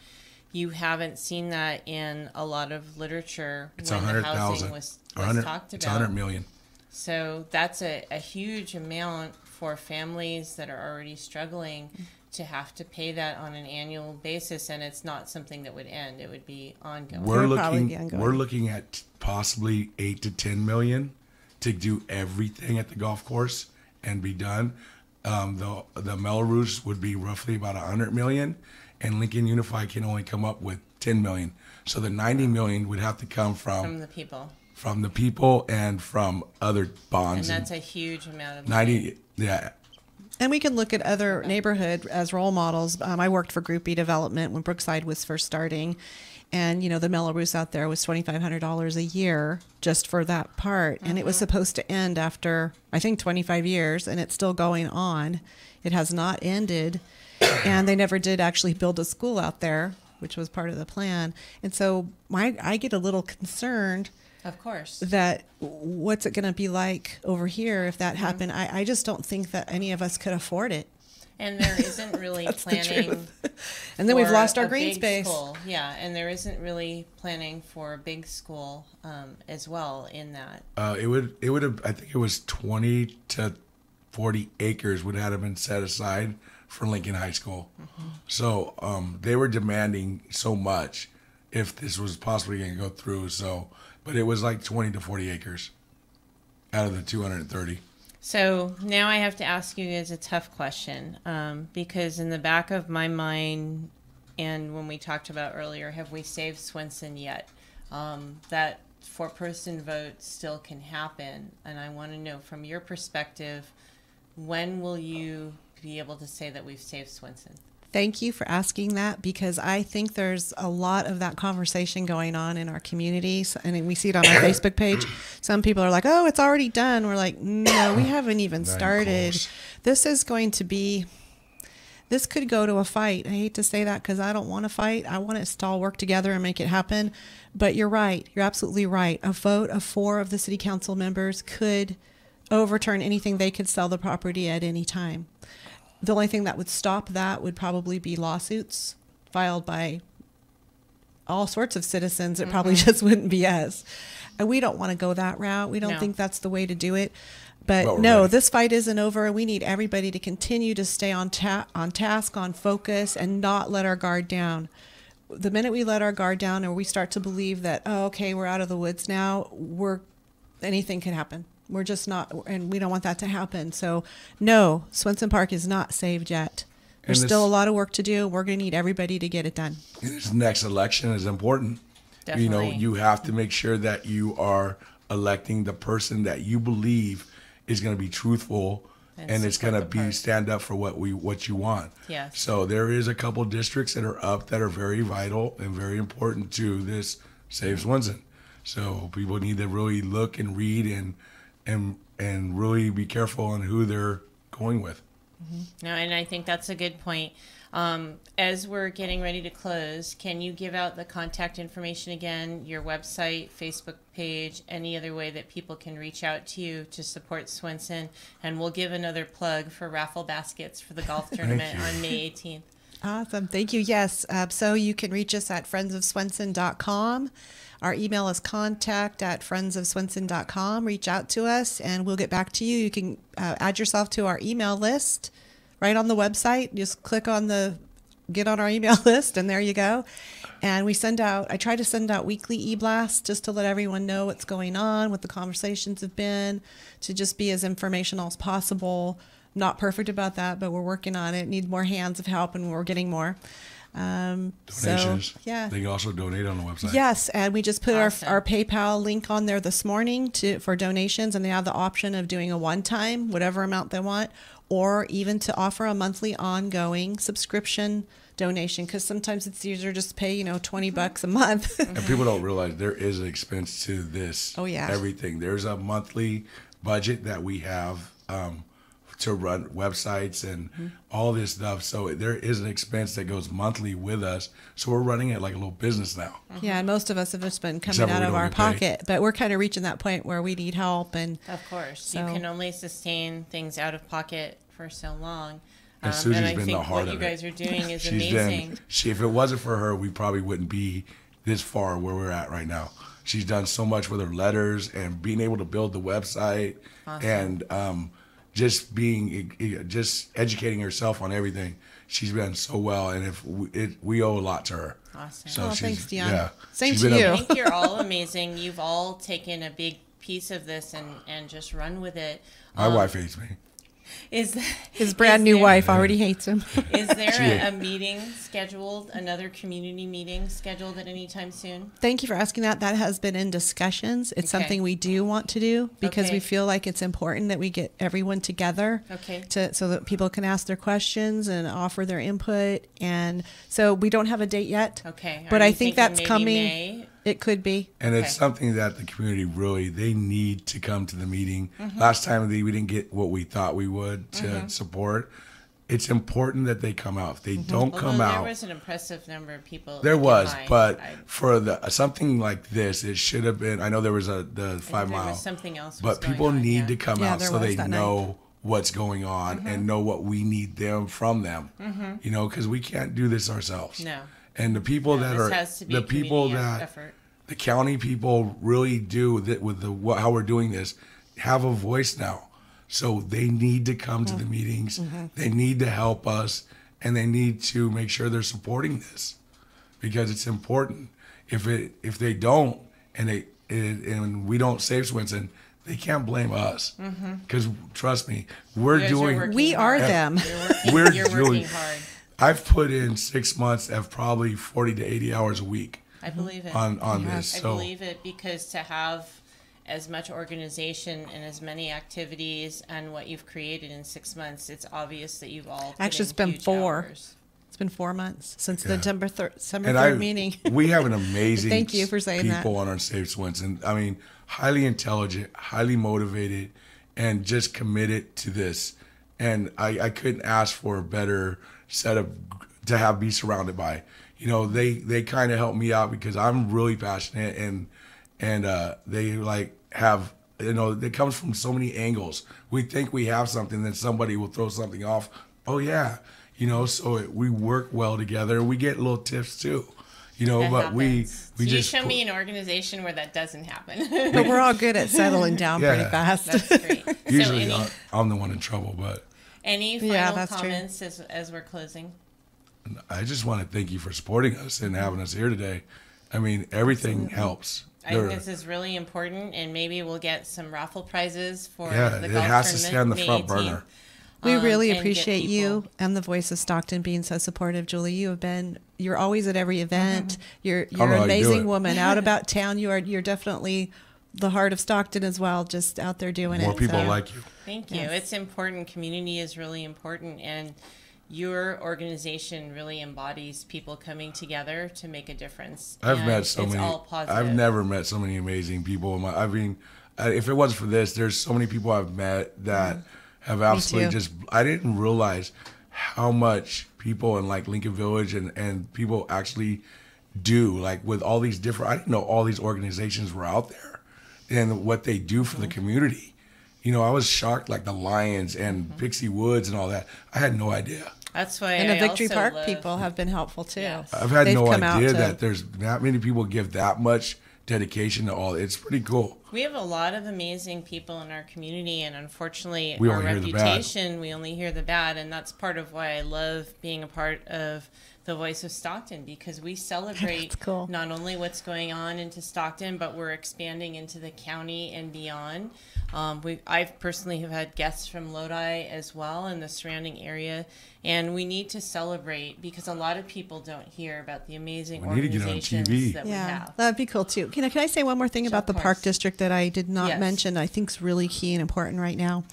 You haven't seen that in a lot of literature It's when the 100,000. housing was talked It's about. 100 million. So that's a huge amount for families that are already struggling to have to pay that on an annual basis, and it's not something that would end. It would be ongoing. We're It'll probably be looking. ongoing. We're looking at possibly 8 to 10 million to do everything at the golf course and be done. The Melrose would be roughly about 100 million, and Lincoln Unified can only come up with 10 million. So the 90 million would have to come From the people. from the people and from other And bonds. that's a huge amount of money. 90, yeah. And we can look at other neighborhood as role models. I worked for Group B Development when Brookside was first starting. And, you know, the Melrose out there was $2,500 a year just for that part. And it was supposed to end after, I think, 25 years, and it's still going on. It has not ended. And they never did actually build a school out there, which was part of the plan. And so I get a little concerned. Of course. That what's it going to be like over here if that happened? I just don't think that any of us could afford it. And there isn't really planning. And then we've lost our green space. School. Yeah, and there isn't really planning for a big school as well in that. It would have. I think it was 20 to 40 acres would have been set aside for Lincoln High School. So they were demanding so much if this was possibly going to go through. So, but it was like 20 to 40 acres out of the 230. So now I have to ask you guys a tough question because in the back of my mind, and when we talked about earlier, have we saved Swenson yet? That four-person vote still can happen, and I want to know from your perspective, when will you be able to say that we've saved Swenson? Thank you for asking that, because I think there's a lot of that conversation going on in our communities, and we see it on our Facebook page. Some people are like, oh, it's already done. We're like, no, we haven't even started. This is going to be, this could go to a fight. I hate to say that because I don't want to fight. I want us to all work together and make it happen. But you're right. You're absolutely right. A vote of 4 of the city council members could overturn anything. They could sell the property at any time. The only thing that would stop that would probably be lawsuits filed by all sorts of citizens. It probably just wouldn't be us. And we don't want to go that route. We don't think that's the way to do it. But no, this fight isn't over. We need everybody to continue to stay on task, on focus, and not let our guard down. The minute we let our guard down or we start to believe that, oh, okay, we're out of the woods now, anything can happen. We're just not, and we don't want that to happen. So, no, Swenson Park is not saved yet. There's still a lot of work to do. We're going to need everybody to get it done. This next election is important. Definitely. You know, you have to make sure that you are electing the person that you believe is going to be truthful and it's going to stand up for what you want. Yes. So there is a couple districts that are up that are very vital and very important to this Save Swenson. So people need to really look and read and really be careful on who they're going with. No, and I think that's a good point. As we're getting ready to close, can you give out the contact information again, your website, Facebook page, any other way that people can reach out to you to support Swenson? And we'll give another plug for raffle baskets for the golf tournament on May 18th. Awesome. Thank you. Yes. So you can reach us at friendsofswenson.com. Our email is contact@friendsofswenson.com. Reach out to us and we'll get back to you. You can add yourself to our email list right on the website. Just click on get on our email list and there you go. And I try to send out weekly e-blasts just to let everyone know what's going on, what the conversations have been, to just be as informational as possible. Not perfect about that, but we're working on it. Need more hands of help and we're getting more. Donations. So, yeah. They can also donate on the website. Yes, and we just put our PayPal link on there this morning for donations, and they have the option of doing a one-time, whatever amount they want, or even to offer a monthly ongoing subscription donation, because sometimes it's easier just to pay, $20 a month. And people don't realize there is an expense to this. Oh, yeah. Everything. There's a monthly budget that we have to run websites and all this stuff. So there is an expense that goes monthly with us. So we're running it like a little business now. Yeah, and most of us have just been coming out of our pocket. But we're kind of reaching that point where we need help. And of course, you can only sustain things out of pocket for so long. And Susie's and I been think the heart what you of guys are doing is She's amazing. If it wasn't for her, we probably wouldn't be this far where we're at right now. She's done so much with her letters and being able to build the website and just educating herself on everything. She's been so well, and we owe a lot to her. Awesome. So thanks, Dion. Yeah, Same to you. I think you're all amazing. You've all taken a big piece of this and just run with it. My wife hates me. His brand new wife already hates him. Is there a meeting scheduled, another community meeting scheduled at any time soon? Thank you for asking that. That has been in discussions. It's something we do want to do because we feel like it's important that we get everyone together so that people can ask their questions and offer their input. And so we don't have a date yet. Okay. But I think that's coming. May? It could be. And it's something that the community really, they need to come to the meeting. Last time we didn't get what we thought we would to support. It's important that they come out. If they don't come out. There was an impressive number of people. There was, but for something like this, it should have been, I know there was the 5 mile. There was something else. But people need to come out so they know what's going on and know what we need from them. You know, because we can't do this ourselves. No. And the people that are the people that effort. The county people really do with how we're doing this have a voice now. So they need to come to the meetings. They need to help us, and they need to make sure they're supporting this because it's important. If they don't and we don't save Swenson, they can't blame us because trust me, we are them. You're working hard. I've put in 6 months of probably 40 to 80 hours a week. I believe it. On this. I believe it because to have as much organization and as many activities and what you've created in 6 months, it's obvious that you've all actually it's been 4. Hours. It's been 4 months since the December 3rd meeting. We have an amazing Thank you for saying people on our Save Swenson. I mean, highly intelligent, highly motivated, and just committed to this. And I couldn't ask for a better set of to be surrounded by. You know, they kind of help me out because I'm really passionate and they like have, you know, it comes from so many angles. We think we have something, then somebody will throw something off. Oh yeah, you know, so we work well together. We get little tips too, you know, but we just show me an organization where that doesn't happen. But we're all good at settling down pretty fast. That's great. Usually I'm the one in trouble, but any final comments as we're closing? I just want to thank you for supporting us and having us here today. I mean, everything helps. I think this is really important, and maybe we'll get some raffle prizes for the golf tournament. It has to stay on the front burner. We really appreciate you and the Voice of Stockton being so supportive, Julie. You're always at every event. You're an amazing woman out about town. You're definitely the heart of Stockton as well, just out there doing More people like you. Thank you. It's important. Community is really important, and your organization really embodies people coming together to make a difference. I've never met so many amazing people. I mean, if it wasn't for this, there's so many people I've met that have absolutely I didn't realize how much people in like Lincoln Village and people actually do, like with all these different, I didn't know all these organizations were out there and what they do for the community. You know, I was shocked, like the Lions and Pixie Woods and all that. I had no idea. That's why. And the Victory Park people have been helpful too. Yes. I've had no idea that there's that many people give that much dedication to all. It's pretty cool. We have a lot of amazing people in our community, and unfortunately, our reputation, we only hear the bad, and that's part of why I love being a part of the Voice of Stockton, because we celebrate not only what's going on into Stockton, but we're expanding into the county and beyond. I personally have had guests from Lodi as well in the surrounding area, and we need to celebrate because a lot of people don't hear about the amazing organizations that we have. That'd be cool too. Can I say one more thing about the Park District that I did not mention? I think is really key and important right now.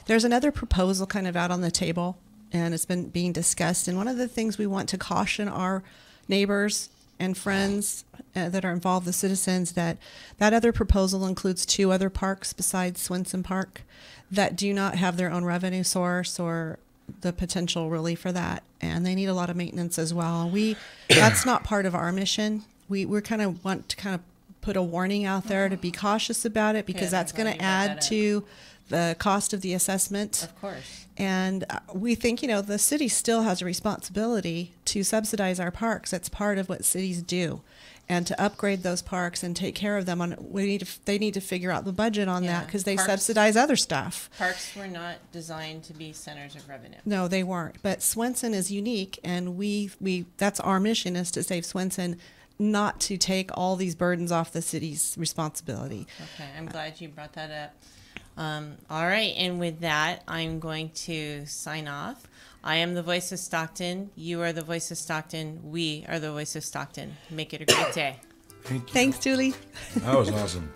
There's another proposal kind of out on the table, and it's been being discussed. And one of the things we want to caution our neighbors and friends that are involved, the citizens, that other proposal includes 2 other parks besides Swenson Park that do not have their own revenue source or the potential really for that, and they need a lot of maintenance as well. That's not part of our mission. We're kind of want to kind of put a warning out there to be cautious about it because that's going to add to the cost of the assessment. Of course. And we think, the city still has a responsibility to subsidize our parks. That's part of what cities do. And to upgrade those parks and take care of them, they need to figure out the budget on that because they subsidize other stuff. Parks were not designed to be centers of revenue. No, they weren't. But Swenson is unique, and that's our mission, is to save Swenson, not to take all these burdens off the city's responsibility. Okay, I'm glad you brought that up. All right, and with that, I'm going to sign off. I am the voice of Stockton. You are the voice of Stockton. We are the voice of Stockton. Make it a great day. Thank you. Thanks, Julie. That was awesome.